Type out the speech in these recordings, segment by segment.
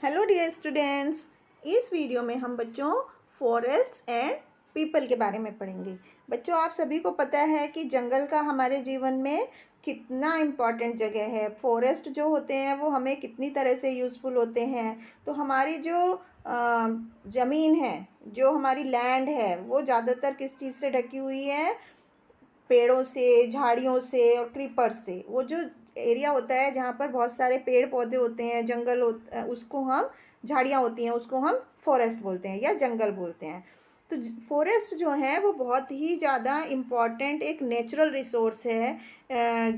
Hello dear students. इस video में हम बच्चों फॉरेस्ट्स एंड पीपल के बारे में पढ़ेंगे। बच्चों, आप सभी को पता है कि जंगल का हमारे जीवन में कितना इम्पॉर्टेंट जगह है। फॉरेस्ट जो होते हैं वो हमें कितनी तरह से यूज़फुल होते हैं। तो हमारी जो ज़मीन है, जो हमारी लैंड है, वो ज़्यादातर किस चीज़ से ढकी हुई है? पेड़ों से, झाड़ियों से और क्रीपर्स से। वो जो एरिया होता है जहाँ पर बहुत सारे पेड़ पौधे होते हैं, जंगल उसको हम, झाड़ियाँ होती हैं उसको हम फॉरेस्ट बोलते हैं या जंगल बोलते हैं। तो फॉरेस्ट जो है वो बहुत ही ज़्यादा इम्पॉर्टेंट एक नेचुरल रिसोर्स है,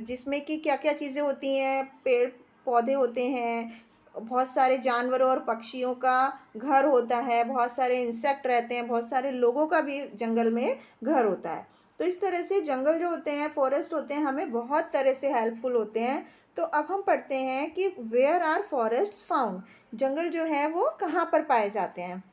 जिसमें कि क्या क्या चीज़ें होती हैं। पेड़ पौधे होते हैं, बहुत सारे जानवरों और पक्षियों का घर होता है, बहुत सारे इंसेक्ट रहते हैं, बहुत सारे लोगों का भी जंगल में घर होता है। तो इस तरह से जंगल जो होते हैं, फॉरेस्ट होते हैं, हमें बहुत तरह से हेल्पफुल होते हैं। तो अब हम पढ़ते हैं कि वेयर आर फॉरेस्ट फाउंड। जंगल जो है वो कहाँ पर पाए जाते हैं।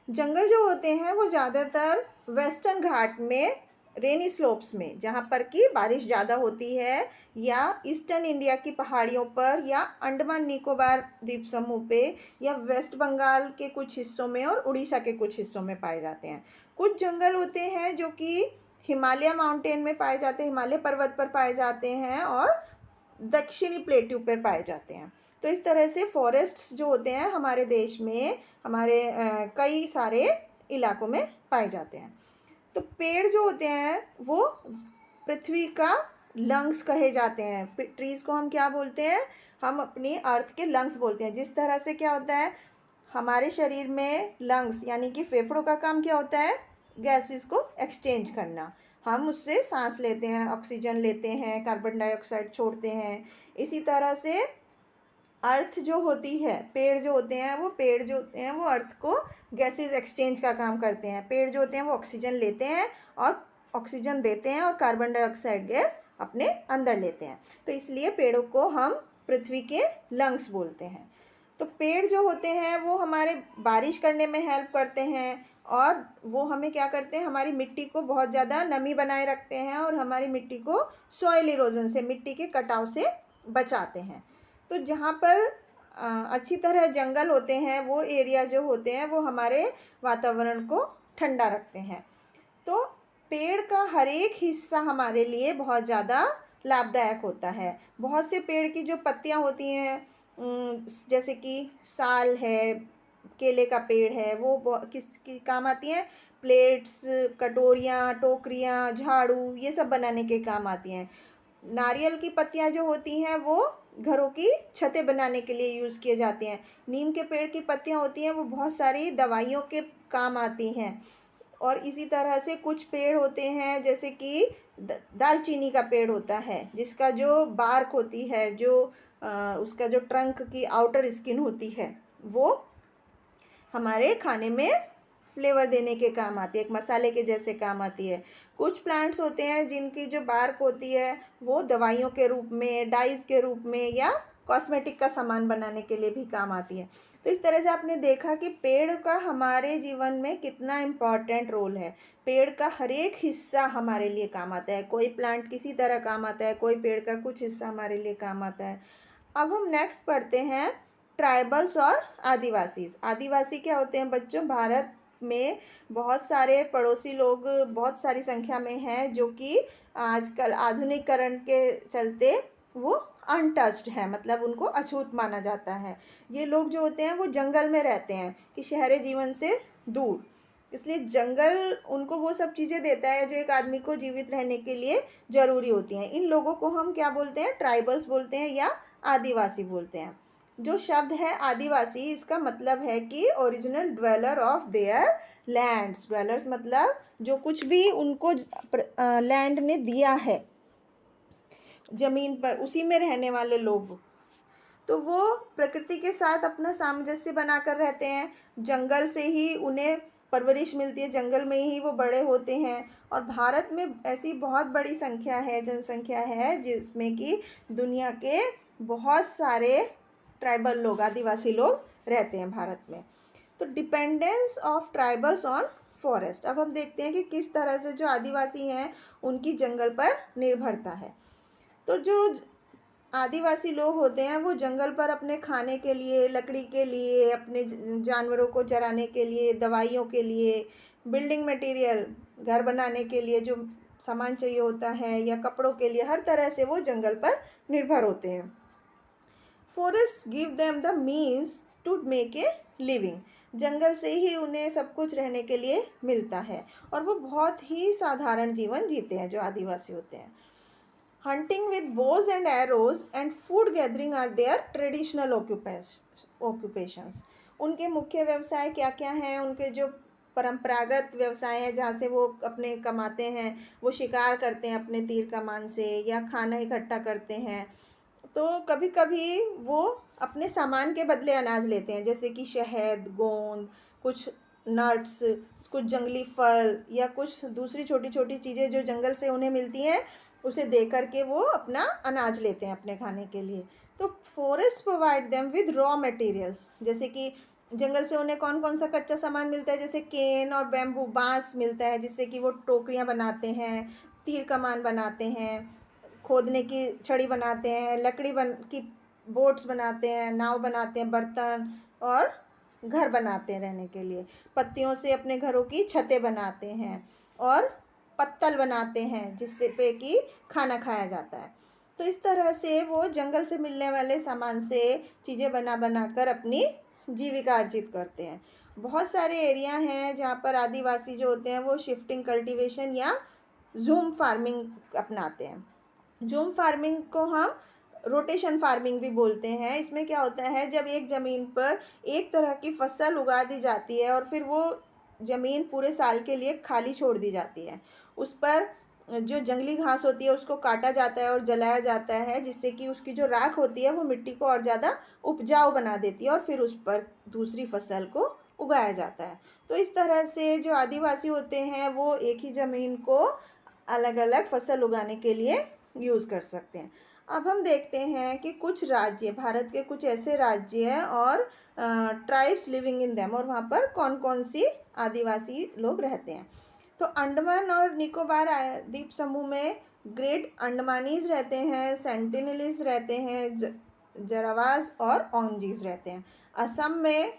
जंगल जो होते हैं वो ज़्यादातर वेस्टर्न घाट में, रेनी स्लोप्स में, जहाँ पर कि बारिश ज़्यादा होती है, या ईस्टर्न इंडिया की पहाड़ियों पर, या अंडमान निकोबार द्वीप समूह पे, या वेस्ट बंगाल के कुछ हिस्सों में और उड़ीसा के कुछ हिस्सों में पाए जाते हैं। कुछ जंगल होते हैं जो कि हिमालय माउंटेन में पाए जाते हैं, हिमालय पर्वत पर पाए जाते हैं, और दक्षिणी प्लेट्यू पर पाए जाते हैं। तो इस तरह से फॉरेस्ट्स जो होते हैं हमारे देश में, हमारे कई सारे इलाकों में पाए जाते हैं। तो पेड़ जो होते हैं वो पृथ्वी का लंग्स कहे जाते हैं। ट्रीज़ को हम क्या बोलते हैं? हम अपनी अर्थ के लंग्स बोलते हैं। जिस तरह से क्या होता है हमारे शरीर में, लंग्स यानी कि फेफड़ों का काम क्या होता है? गैसेस को एक्सचेंज करना। हम उससे सांस लेते हैं, ऑक्सीजन लेते हैं, कार्बन डाइऑक्साइड छोड़ते हैं। इसी तरह से अर्थ जो होती है, पेड़ जो होते हैं वो अर्थ को गैसेस एक्सचेंज का काम करते हैं। पेड़ जो होते हैं वो ऑक्सीजन लेते हैं और ऑक्सीजन देते हैं, और कार्बन डाइऑक्साइड गैस अपने अंदर लेते हैं। तो इसलिए पेड़ों को हम पृथ्वी के लंग्स बोलते हैं। तो पेड़ जो होते हैं वो हमारे बारिश करने में हेल्प करते हैं, और वो हमें क्या करते हैं, हमारी मिट्टी को बहुत ज़्यादा नमी बनाए रखते हैं, और हमारी मिट्टी को सॉइल इरोजन से, मिट्टी के कटाव से बचाते हैं। तो जहाँ पर अच्छी तरह जंगल होते हैं, वो एरिया जो होते हैं वो हमारे वातावरण को ठंडा रखते हैं। तो पेड़ का हर एक हिस्सा हमारे लिए बहुत ज़्यादा लाभदायक होता है। बहुत से पेड़ की जो पत्तियाँ होती हैं, जैसे कि साल है, केले का पेड़ है, वो किसकी काम आती हैं? प्लेट्स, कटोरियाँ, टोकरियाँ, झाड़ू, ये सब बनाने के काम आती हैं। नारियल की पत्तियाँ जो होती हैं वो घरों की छतें बनाने के लिए यूज़ किए जाते हैं। नीम के पेड़ की पत्तियाँ होती हैं वो बहुत सारी दवाइयों के काम आती हैं। और इसी तरह से कुछ पेड़ होते हैं, जैसे कि दालचीनी का पेड़ होता है, जिसका जो बार्क होती है, जो उसका जो ट्रंक की आउटर स्किन होती है, वो हमारे खाने में फ्लेवर देने के काम आती है, एक मसाले के जैसे काम आती है। कुछ प्लांट्स होते हैं जिनकी जो बार्क होती है वो दवाइयों के रूप में, डाइज के रूप में, या कॉस्मेटिक का सामान बनाने के लिए भी काम आती है। तो इस तरह से आपने देखा कि पेड़ का हमारे जीवन में कितना इम्पॉर्टेंट रोल है। पेड़ का हर एक हिस्सा हमारे लिए काम आता है। कोई प्लांट किसी तरह काम आता है, कोई पेड़ का कुछ हिस्सा हमारे लिए काम आता है। अब हम नेक्स्ट पढ़ते हैं ट्राइबल्स और आदिवासीज। आदिवासी क्या होते हैं बच्चों? भारत में बहुत सारे पड़ोसी लोग बहुत सारी संख्या में हैं, जो कि आजकल आधुनिकीकरण के चलते वो अनटच्ड है, मतलब उनको अछूत माना जाता है। ये लोग जो होते हैं वो जंगल में रहते हैं, कि शहरी जीवन से दूर। इसलिए जंगल उनको वो सब चीज़ें देता है जो एक आदमी को जीवित रहने के लिए ज़रूरी होती हैं। इन लोगों को हम क्या बोलते हैं? ट्राइबल्स बोलते हैं या आदिवासी बोलते हैं। जो शब्द है आदिवासी, इसका मतलब है कि original dweller of their lands. Dwellers मतलब जो कुछ भी उनको लैंड ने दिया है, ज़मीन पर, उसी में रहने वाले लोग। तो वो प्रकृति के साथ अपना सामंजस्य बनाकर रहते हैं। जंगल से ही उन्हें परवरिश मिलती है, जंगल में ही वो बड़े होते हैं। और भारत में ऐसी बहुत बड़ी संख्या है, जनसंख्या है, जिसमें कि दुनिया के बहुत सारे ट्राइबल लोग, आदिवासी लोग रहते हैं भारत में। तो dependence of tribals on forest. अब हम देखते हैं कि किस तरह से जो आदिवासी हैं उनकी जंगल पर निर्भरता है। तो जो आदिवासी लोग होते हैं वो जंगल पर अपने खाने के लिए, लकड़ी के लिए, अपने जानवरों को चराने के लिए, दवाइयों के लिए, बिल्डिंग मटेरियल, घर बनाने के लिए जो सामान चाहिए होता है, या कपड़ों के लिए, हर तरह से वो जंगल पर निर्भर होते हैं। Forest give them the means to make a living. जंगल से ही उन्हें सब कुछ रहने के लिए मिलता है, और वो बहुत ही साधारण जीवन जीते हैं जो आदिवासी होते हैं। Hunting with bows and arrows and food gathering are their traditional occupations. उनके मुख्य व्यवसाय क्या क्या हैं? उनके जो परंपरागत व्यवसाय हैं जहाँ से वो अपने कमाते हैं, वो शिकार करते हैं अपने तीर कमान से, या खाना इकट्ठा करते हैं। तो कभी कभी वो अपने सामान के बदले अनाज लेते हैं, जैसे कि शहद, गोंद, कुछ नट्स, कुछ जंगली फल, या कुछ दूसरी छोटी छोटी चीज़ें जो जंगल से उन्हें मिलती हैं, उसे दे करके वो अपना अनाज लेते हैं अपने खाने के लिए। तो forest provide them with raw materials, जैसे कि जंगल से उन्हें कौन कौन सा कच्चा सामान मिलता है, जैसे केन और बैम्बू, बांस मिलता है जिससे कि वो टोकरियाँ बनाते हैं, तीर कमान बनाते हैं, खोदने की छड़ी बनाते हैं, लकड़ी की बोट्स बनाते हैं, नाव बनाते हैं, बर्तन, और घर बनाते हैं रहने के लिए। पत्तियों से अपने घरों की छतें बनाते हैं, और पत्तल बनाते हैं जिससे पे कि खाना खाया जाता है। तो इस तरह से वो जंगल से मिलने वाले सामान से चीज़ें बना बना कर अपनी जीविका अर्जित करते हैं। बहुत सारे एरिया हैं जहाँ पर आदिवासी जो होते हैं वो शिफ्टिंग कल्टीवेशन या जूम फार्मिंग अपनाते हैं। जूम फार्मिंग को हम रोटेशन फार्मिंग भी बोलते हैं। इसमें क्या होता है, जब एक ज़मीन पर एक तरह की फसल उगा दी जाती है और फिर वो ज़मीन पूरे साल के लिए खाली छोड़ दी जाती है, उस पर जो जंगली घास होती है उसको काटा जाता है और जलाया जाता है, जिससे कि उसकी जो राख होती है वो मिट्टी को और ज़्यादा उपजाऊ बना देती है, और फिर उस पर दूसरी फसल को उगाया जाता है। तो इस तरह से जो आदिवासी होते हैं वो एक ही ज़मीन को अलग अलग फसल उगाने के लिए यूज़ कर सकते हैं। अब हम देखते हैं कि कुछ राज्य, भारत के कुछ ऐसे राज्य हैं और ट्राइब्स लिविंग इन देम, और वहाँ पर कौन कौन सी आदिवासी लोग रहते हैं। तो अंडमान और निकोबार द्वीप समूह में ग्रेट अंडमानीज रहते हैं, सेंटिनलीज रहते हैं, जरावाज और ओंगजीज रहते हैं। असम में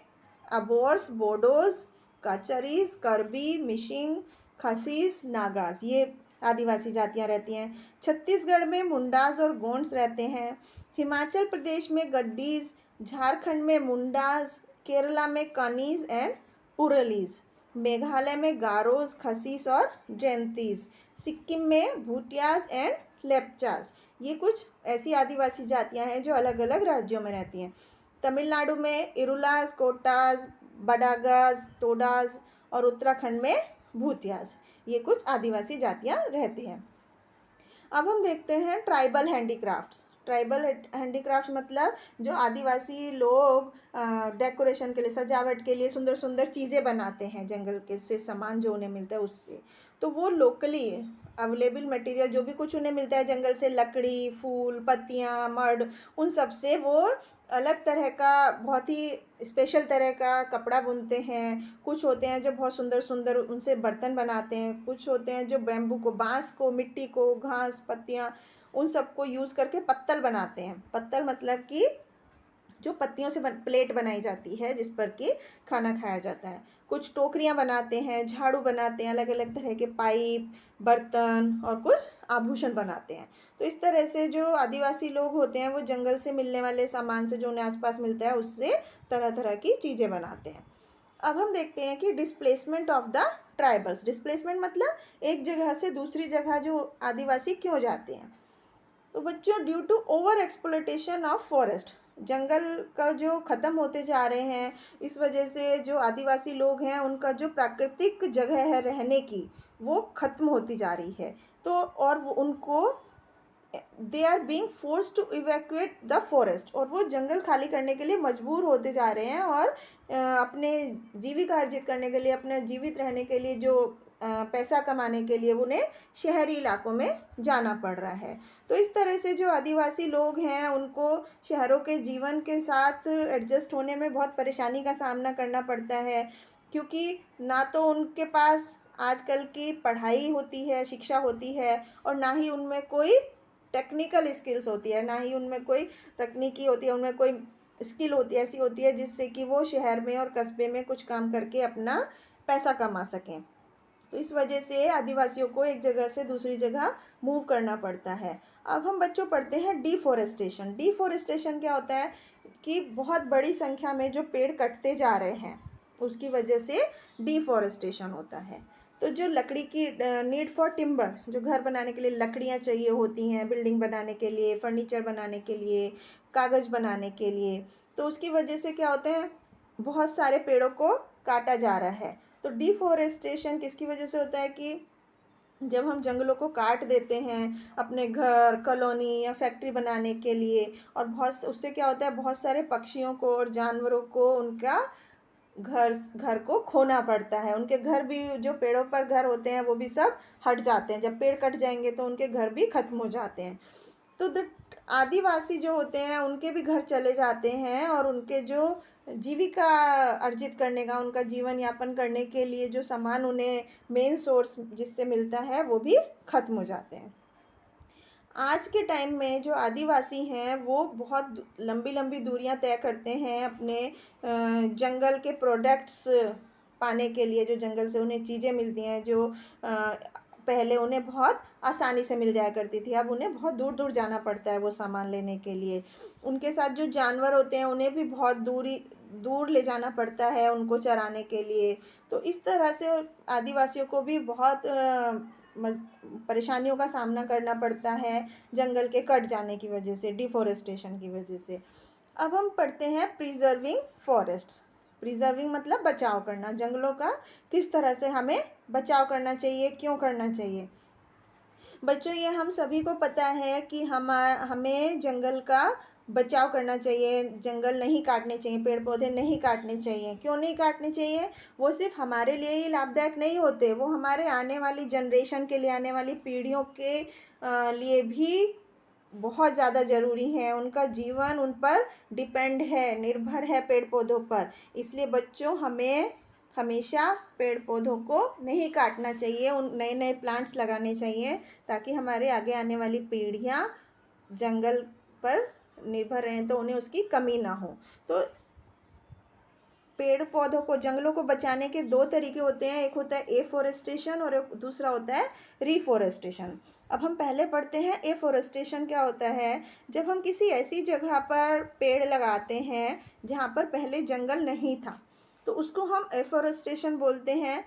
अबोर्स, बोडोज, कचरीज, कर्बी, मिशिंग, खसीस, नागाज, ये आदिवासी जातियां रहती हैं। छत्तीसगढ़ में मुंडाज और गोंड्स रहते हैं। हिमाचल प्रदेश में गड्डीज, झारखंड में मुंडाज, केरला में कनीज एंड उरलीज, मेघालय में गारोज, खसीस और जैंतीज, सिक्किम में भूटियाज एंड लेप्चाज। ये कुछ ऐसी आदिवासी जातियां हैं जो अलग अलग राज्यों में रहती हैं। तमिलनाडु में इरुलास, कोटाज, बडागाज, टोडाज, और उत्तराखंड में भूतियाज। ये कुछ आदिवासी जातियां रहती हैं। अब हम देखते हैं ट्राइबल हैंडीक्राफ्ट्स। ट्राइबल हैंडीक्राफ्ट्स मतलब जो आदिवासी लोग डेकोरेशन के लिए, सजावट के लिए सुंदर सुंदर चीज़ें बनाते हैं जंगल के से सामान जो उन्हें मिलता है उससे। तो वो लोकली अवेलेबल मटेरियल जो भी कुछ उन्हें मिलता है जंगल से, लकड़ी, फूल, पत्तियाँ, मड, उन सब से वो अलग तरह का, बहुत ही स्पेशल तरह का कपड़ा बुनते हैं। कुछ होते हैं जो बहुत सुंदर सुंदर उनसे बर्तन बनाते हैं, कुछ होते हैं जो बैम्बू को, बांस को, मिट्टी को, घास, पत्तियाँ, उन सबको यूज़ करके पत्तल बनाते हैं। पत्तल मतलब कि जो पत्तियों से प्लेट बनाई जाती है जिस पर कि खाना खाया जाता है। कुछ टोकरियाँ बनाते हैं, झाड़ू बनाते हैं, अलग अलग तरह के पाइप, बर्तन, और कुछ आभूषण बनाते हैं। तो इस तरह से जो आदिवासी लोग होते हैं वो जंगल से मिलने वाले सामान से जो उन्हें आसपास मिलता है उससे तरह तरह की चीज़ें बनाते हैं। अब हम देखते हैं कि displacement of the tribals. Displacement मतलब एक जगह से दूसरी जगह जो आदिवासी क्यों जाते हैं। तो बच्चों, due to over exploitation of forest, जंगल का जो ख़त्म होते जा रहे हैं, इस वजह से जो आदिवासी लोग हैं उनका जो प्राकृतिक जगह है रहने की वो ख़त्म होती जा रही है। तो और वो उनको, they are being force to evacuate the forest, और वो जंगल खाली करने के लिए मजबूर होते जा रहे हैं, और अपने जीविका अर्जित करने के लिए, अपने जीवित रहने के लिए, जो पैसा कमाने के लिए उन्हें शहरी इलाकों में जाना पड़ रहा है। तो इस तरह से जो आदिवासी लोग हैं उनको शहरों के जीवन के साथ एडजस्ट होने में बहुत परेशानी का सामना करना पड़ता है, क्योंकि ना तो उनके पास आजकल की पढ़ाई होती है, शिक्षा होती है, और ना ही उनमें कोई टेक्निकल स्किल्स होती है, ना ही उनमें कोई तकनीकी होती है, उनमें कोई स्किल होती है ऐसी होती है जिससे कि वो शहर में और कस्बे में कुछ काम करके अपना पैसा कमा सकें। तो इस वजह से आदिवासियों को एक जगह से दूसरी जगह मूव करना पड़ता है। अब हम बच्चों पढ़ते हैं डिफॉरेस्टेशन। डिफॉरेस्टेशन क्या होता है कि बहुत बड़ी संख्या में जो पेड़ कटते जा रहे हैं उसकी वजह से डिफॉरेस्टेशन होता है। तो जो लकड़ी की नीड फॉर टिम्बर, जो घर बनाने के लिए लकड़ियाँ चाहिए होती हैं, बिल्डिंग बनाने के लिए, फर्नीचर बनाने के लिए, कागज़ बनाने के लिए, तो उसकी वजह से क्या होता है, बहुत सारे पेड़ों को काटा जा रहा है। तो डिफॉरेस्टेशन किसकी वजह से होता है कि जब हम जंगलों को काट देते हैं अपने घर, कॉलोनी या फैक्ट्री बनाने के लिए, और बहुत उससे क्या होता है, बहुत सारे पक्षियों को और जानवरों को उनका घर घर को खोना पड़ता है। उनके घर भी, जो पेड़ों पर घर होते हैं वो भी सब हट जाते हैं। जब पेड़ कट जाएंगे तो उनके घर भी खत्म हो जाते हैं। तो आदिवासी जो होते हैं उनके भी घर चले जाते हैं, और उनके जो जीविका अर्जित करने का, उनका जीवन यापन करने के लिए जो सामान उन्हें मेन सोर्स जिससे मिलता है वो भी खत्म हो जाते हैं। आज के टाइम में जो आदिवासी हैं वो बहुत लंबी लंबी दूरियां तय करते हैं अपने जंगल के प्रोडक्ट्स पाने के लिए। जो जंगल से उन्हें चीज़ें मिलती हैं जो पहले उन्हें बहुत आसानी से मिल जाया करती थी, अब उन्हें बहुत दूर दूर जाना पड़ता है वो सामान लेने के लिए। उनके साथ जो जानवर होते हैं उन्हें भी बहुत दूर ले जाना पड़ता है उनको चराने के लिए। तो इस तरह से आदिवासियों को भी बहुत परेशानियों का सामना करना पड़ता है जंगल के कट जाने की वजह से, डिफॉरेस्टेशन की वजह से। अब हम पढ़ते हैं प्रिजर्विंग फॉरेस्ट्स। प्रिजर्विंग मतलब बचाव करना, जंगलों का किस तरह से हमें बचाव करना चाहिए, क्यों करना चाहिए। बच्चों, ये हम सभी को पता है कि हमें जंगल का बचाव करना चाहिए, जंगल नहीं काटने चाहिए, पेड़ पौधे नहीं काटने चाहिए। क्यों नहीं काटने चाहिए? वो सिर्फ हमारे लिए ही लाभदायक नहीं होते, वो हमारे आने वाली जनरेशन के लिए, आने वाली पीढ़ियों के लिए भी बहुत ज़्यादा ज़रूरी है। उनका जीवन उन पर डिपेंड है, निर्भर है पेड़ पौधों पर। इसलिए बच्चों, हमें हमेशा पेड़ पौधों को नहीं काटना चाहिए, उन नए नए प्लांट्स लगाने चाहिए ताकि हमारे आगे आने वाली पीढ़ियाँ जंगल पर निर्भर रहें तो उन्हें उसकी कमी ना हो। तो पेड़ पौधों को, जंगलों को बचाने के दो तरीके होते हैं, एक होता है एफोरेस्टेशन और एक दूसरा होता है रिफोरेस्टेशन। अब हम पहले पढ़ते हैं एफोरेस्टेशन क्या होता है। जब हम किसी ऐसी जगह पर पेड़ लगाते हैं जहाँ पर पहले जंगल नहीं था तो उसको हम एफोरेस्टेशन बोलते हैं।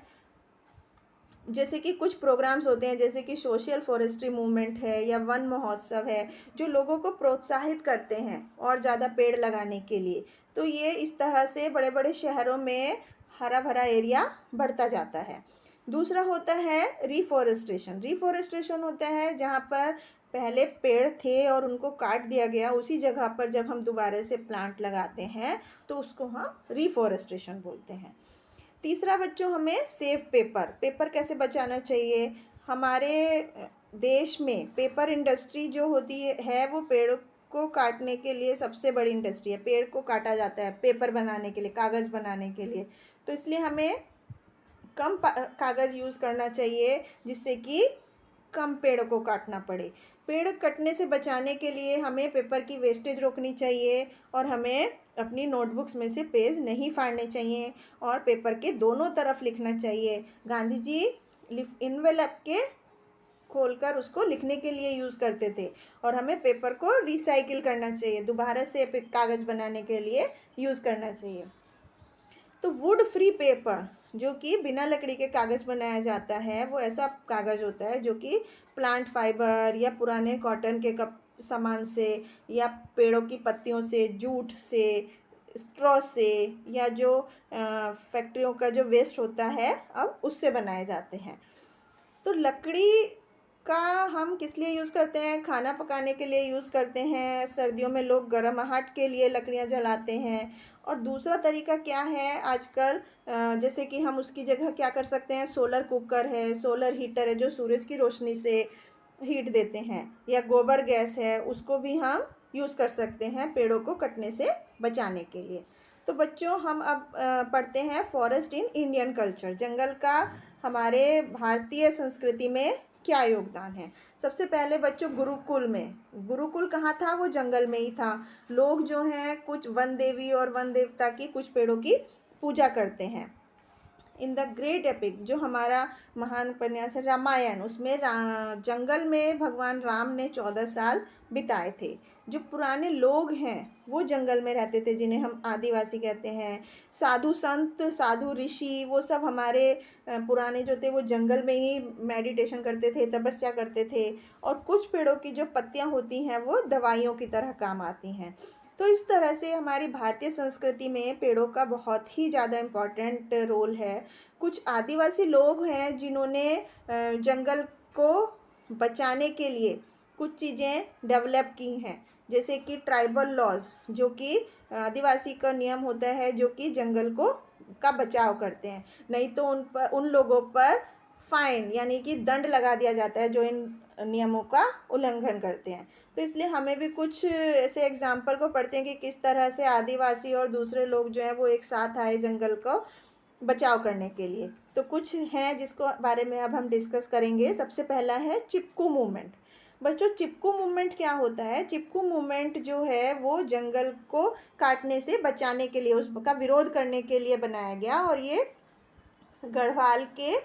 जैसे कि कुछ प्रोग्राम्स होते हैं, जैसे कि सोशल फॉरेस्ट्री मूवमेंट है या वन महोत्सव है, जो लोगों को प्रोत्साहित करते हैं और ज़्यादा पेड़ लगाने के लिए। तो ये इस तरह से बड़े बड़े शहरों में हरा भरा एरिया बढ़ता जाता है। दूसरा होता है रिफॉरेस्टेशन। रिफॉरेस्टेशन होता है जहाँ पर पहले पेड़ थे और उनको काट दिया गया, उसी जगह पर जब हम दोबारा से प्लांट लगाते हैं तो उसको हम रिफॉरेस्टेशन बोलते हैं। तीसरा बच्चों, हमें सेव पेपर। पेपर कैसे बचाना चाहिए? हमारे देश में पेपर इंडस्ट्री जो होती है वो पेड़ को काटने के लिए सबसे बड़ी इंडस्ट्री है। पेड़ को काटा जाता है पेपर बनाने के लिए, कागज़ बनाने के लिए। तो इसलिए हमें कम कागज़ यूज़ करना चाहिए जिससे कि कम पेड़ों को काटना पड़े। पेड़ कटने से बचाने के लिए हमें पेपर की वेस्टेज रोकनी चाहिए और हमें अपनी नोटबुक्स में से पेज नहीं फाड़ने चाहिए और पेपर के दोनों तरफ लिखना चाहिए। गांधी जी इन्वेलप के खोलकर उसको लिखने के लिए यूज़ करते थे और हमें पेपर को रिसाइकिल करना चाहिए, दोबारा से कागज़ बनाने के लिए यूज़ करना चाहिए। तो वुड फ्री पेपर, जो कि बिना लकड़ी के कागज़ बनाया जाता है, वो ऐसा कागज़ होता है जो कि प्लांट फाइबर या पुराने कॉटन के सामान से या पेड़ों की पत्तियों से, जूट से, स्ट्रॉ से, या जो फैक्ट्रियों का जो वेस्ट होता है अब उससे बनाए जाते हैं। तो लकड़ी का हम किस लिए यूज़ करते हैं? खाना पकाने के लिए यूज़ करते हैं। सर्दियों में लोग गर्माहट के लिए लकड़ियाँ जलाते हैं। और दूसरा तरीका क्या है आजकल, जैसे कि हम उसकी जगह क्या कर सकते हैं, सोलर कुकर है, सोलर हीटर है जो सूरज की रोशनी से हीट देते हैं, या गोबर गैस है, उसको भी हम यूज़ कर सकते हैं पेड़ों को कटने से बचाने के लिए। तो बच्चों, हम अब पढ़ते हैं फॉरेस्ट इन इंडियन कल्चर। जंगल का हमारे भारतीय संस्कृति में क्या योगदान है। सबसे पहले बच्चों, गुरुकुल कहाँ था? वो जंगल में ही था। लोग जो हैं कुछ वन देवी और वन देवता की, कुछ पेड़ों की पूजा करते हैं। इन द ग्रेट एपिक, जो हमारा महान उपन्यास है रामायण, उसमें जंगल में भगवान राम ने 14 साल बिताए थे। जो पुराने लोग हैं वो जंगल में रहते थे, जिन्हें हम आदिवासी कहते हैं। साधु संत, साधु ऋषि, वो सब हमारे पुराने जो थे वो जंगल में ही मेडिटेशन करते थे, तपस्या करते थे। और कुछ पेड़ों की जो पत्तियां होती हैं वो दवाइयों की तरह काम आती हैं। तो इस तरह से हमारी भारतीय संस्कृति में पेड़ों का बहुत ही ज़्यादा इम्पॉर्टेंट रोल है। कुछ आदिवासी लोग हैं जिन्होंने जंगल को बचाने के लिए कुछ चीज़ें डेवलप की हैं, जैसे कि ट्राइबल लॉज, जो कि आदिवासी का नियम होता है जो कि जंगल को का बचाव करते हैं। नहीं तो उन लोगों पर फाइन यानी कि दंड लगा दिया जाता है जो इन नियमों का उल्लंघन करते हैं। तो इसलिए हमें भी कुछ ऐसे एग्जाम्पल को पढ़ते हैं कि किस तरह से आदिवासी और दूसरे लोग जो हैं वो एक साथ आए जंगल को बचाव करने के लिए। तो कुछ हैं जिसको बारे में अब हम डिस्कस करेंगे। सबसे पहला है चिपकू मूवमेंट। बच्चों, चिपकू मूवमेंट क्या होता है? चिपकू मूवमेंट जो है वो जंगल को काटने से बचाने के लिए, उसका विरोध करने के लिए बनाया गया, और ये गढ़वाल के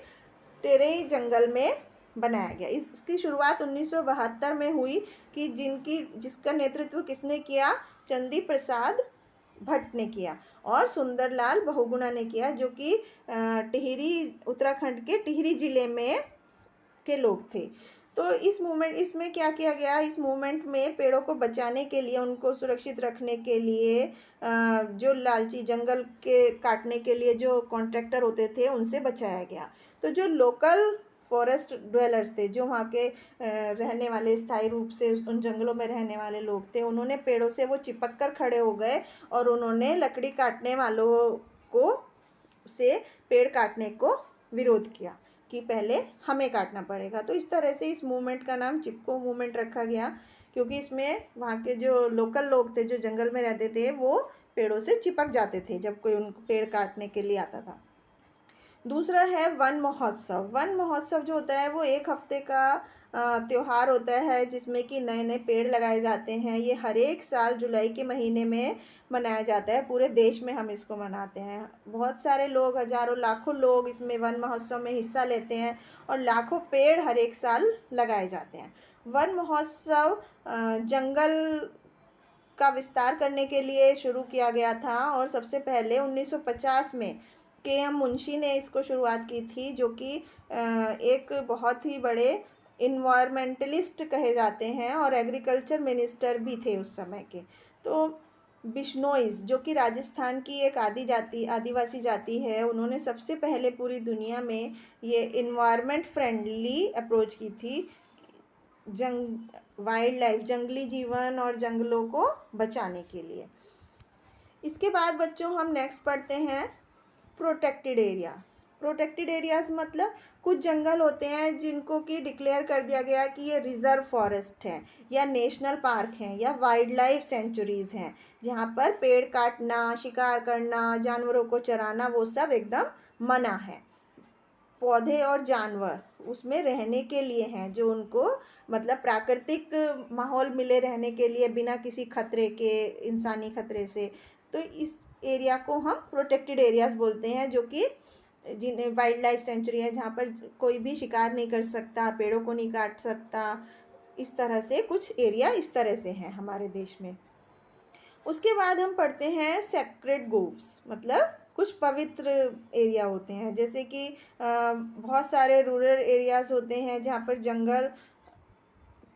टेरई जंगल में बनाया गया। इसकी शुरुआत 1972 में हुई कि जिसका नेतृत्व किसने किया? चंदी प्रसाद भट्ट ने किया और सुंदरलाल बहुगुणा ने किया, जो कि टिहरी, उत्तराखंड के टिहरी जिले में के लोग थे। तो इसमें क्या किया गया? इस मूवमेंट में पेड़ों को बचाने के लिए, उनको सुरक्षित रखने के लिए जो लालची जंगल के काटने के लिए जो कॉन्ट्रैक्टर होते थे उनसे बचाया गया। तो जो लोकल फॉरेस्ट ड्वेलर्स थे, जो वहाँ के रहने वाले, स्थायी रूप से उन जंगलों में रहने वाले लोग थे, उन्होंने पेड़ों से वो चिपक कर खड़े हो गए और उन्होंने लकड़ी काटने वालों को से पेड़ काटने को विरोध किया कि पहले हमें काटना पड़ेगा। तो इस तरह से इस मूवमेंट का नाम चिपको मूवमेंट रखा गया, क्योंकि इसमें वहाँ के जो लोकल लोग थे जो जंगल में रहते थे वो पेड़ों से चिपक जाते थे जब कोई उनको पेड़ काटने के लिए आता था। दूसरा है वन महोत्सव। वन महोत्सव जो होता है वो एक हफ्ते का त्यौहार होता है जिसमें कि नए नए पेड़ लगाए जाते हैं। ये हर एक साल जुलाई के महीने में मनाया जाता है। पूरे देश में हम इसको मनाते हैं। बहुत सारे लोग, हजारों लाखों लोग इसमें वन महोत्सव में हिस्सा लेते हैं और लाखों पेड़ हर एक साल लगाए जाते हैं। वन महोत्सव जंगल का विस्तार करने के लिए शुरू किया गया था और सबसे पहले 1950 में के.एम. मुंशी ने इसको शुरुआत की थी, जो कि एक बहुत ही बड़े इन्वायरमेंटलिस्ट कहे जाते हैं और एग्रीकल्चर मिनिस्टर भी थे उस समय के। तो बिश्नोइज, जो कि राजस्थान की एक आदिवासी जाति है, उन्होंने सबसे पहले पूरी दुनिया में ये इन्वायरमेंट फ्रेंडली अप्रोच की थी, वाइल्ड लाइफ, जंगली जीवन और जंगलों को बचाने के लिए। इसके बाद बच्चों हम नेक्स्ट पढ़ते हैं प्रोटेक्टेड एरियाज। प्रोटेक्टेड एरियाज मतलब कुछ जंगल होते हैं जिनको कि डिक्लेयर कर दिया गया कि ये रिजर्व फॉरेस्ट हैं या नेशनल पार्क हैं या वाइल्ड लाइफ सेंचुरीज हैं, जहाँ पर पेड़ काटना, शिकार करना, जानवरों को चराना वो सब एकदम मना है। पौधे और जानवर उसमें रहने के लिए हैं, जो उनको मतलब प्राकृतिक माहौल मिले रहने के लिए बिना किसी खतरे के, इंसानी खतरे से। तो इस एरिया को हम प्रोटेक्टेड एरियाज बोलते हैं, जो कि जिन्हें वाइल्ड लाइफ सेंचुरी है, जहाँ पर कोई भी शिकार नहीं कर सकता, पेड़ों को नहीं काट सकता। इस तरह से कुछ एरिया इस तरह से हैं हमारे देश में। उसके बाद हम पढ़ते हैं सेक्रेड ग्रोव्स, मतलब कुछ पवित्र एरिया होते हैं, जैसे कि बहुत सारे रूरल एरियाज होते हैं जहाँ पर जंगल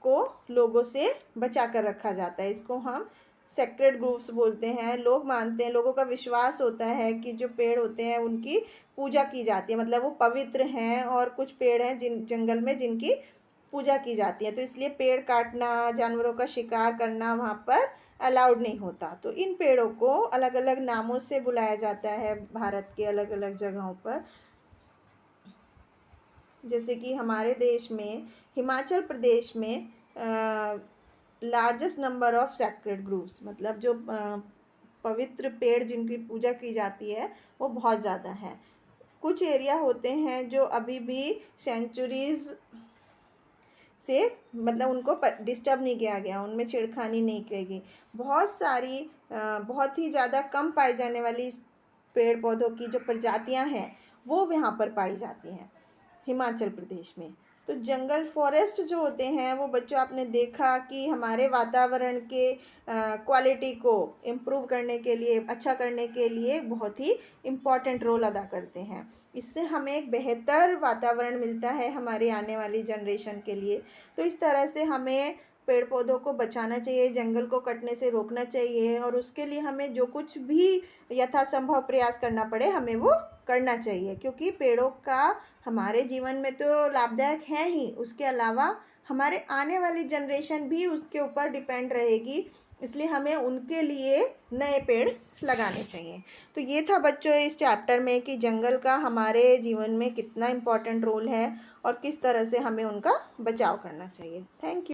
को लोगों से बचा कर रखा जाता है। इसको हम सेक्रेड ग्रोव्स बोलते हैं। लोग मानते हैं, लोगों का विश्वास होता है कि जो पेड़ होते हैं उनकी पूजा की जाती है, मतलब वो पवित्र हैं, और कुछ पेड़ हैं जिन जंगल में जिनकी पूजा की जाती है। तो इसलिए पेड़ काटना, जानवरों का शिकार करना वहाँ पर अलाउड नहीं होता। तो इन पेड़ों को अलग अलग नामों से बुलाया जाता है भारत के अलग अलग जगहों पर, जैसे कि हमारे देश में हिमाचल प्रदेश में largest number of sacred groves, मतलब जो पवित्र पेड़ जिनकी पूजा की जाती है वो बहुत ज़्यादा है। कुछ एरिया होते हैं जो अभी भी सेंचुरीज से मतलब उनको डिस्टर्ब नहीं किया गया, उनमें छेड़खानी नहीं की गई। बहुत सारी बहुत ही ज़्यादा कम पाई जाने वाली पेड़ पौधों की जो प्रजातियां हैं वो यहाँ पर पाई जाती हैं हिमाचल प्रदेश में। तो जंगल फॉरेस्ट जो होते हैं वो बच्चों आपने देखा कि हमारे वातावरण के क्वालिटी को इम्प्रूव करने के लिए, अच्छा करने के लिए बहुत ही इम्पॉर्टेंट रोल अदा करते हैं। इससे हमें एक बेहतर वातावरण मिलता है हमारे आने वाली जनरेशन के लिए। तो इस तरह से हमें पेड़ पौधों को बचाना चाहिए, जंगल को कटने से रोकना चाहिए, और उसके लिए हमें जो कुछ भी यथासंभव प्रयास करना पड़े हमें वो करना चाहिए, क्योंकि पेड़ों का हमारे जीवन में तो लाभदायक है ही, उसके अलावा हमारे आने वाली जनरेशन भी उसके ऊपर डिपेंड रहेगी, इसलिए हमें उनके लिए नए पेड़ लगाने चाहिए। तो ये था बच्चों इस चैप्टर में कि जंगल का हमारे जीवन में कितना इम्पोर्टेंट रोल है और किस तरह से हमें उनका बचाव करना चाहिए। Thank you.